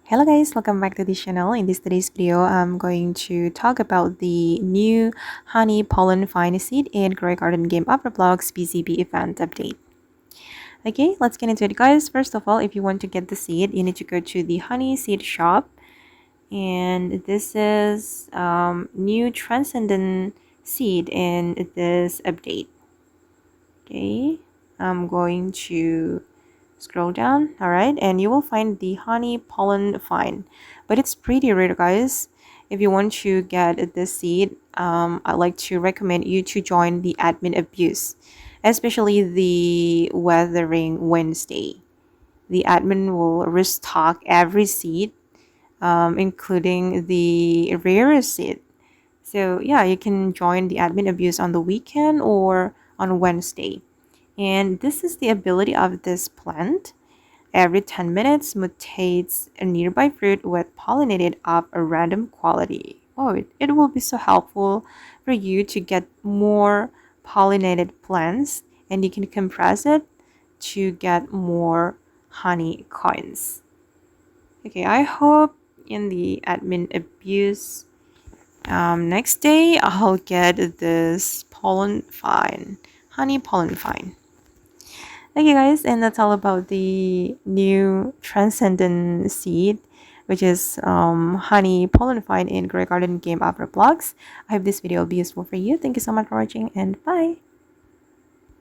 Hello guys, welcome back to this channel. In today's video, I'm going to talk about the new Honey Pollenvine seed in Grow Garden Game of Roblox BCB event update. Okay, let's get into it guys. First of all, if you want to get the seed, you need to go to the Honey seed shop. And this is new transcendent seed in this update. Okay, I'm going to scroll down, all right, and you will find the Honey Pollenvine, but it's pretty rare guys. If you want to get this seed, I'd like to recommend you to join the admin abuse, especially the Weathering Wednesday. The admin will restock every seed, including the rarest seed. So yeah, you can join the admin abuse on the weekend or on Wednesday. And this is the ability of this plant. Every 10 minutes mutates a nearby fruit with pollinated of a random quality. Oh, it will be so helpful for you to get more pollinated plants, and you can compress it to get more honey coins. Okay, I hope in the admin abuse next day I'll get this pollenvine, honey pollenvine. Okay guys, and that's all about the new transcendent seed, which is Honey Pollenvine in Grey Garden Game of Roblox. I hope this video will be useful for you. Thank you so much for watching, and bye!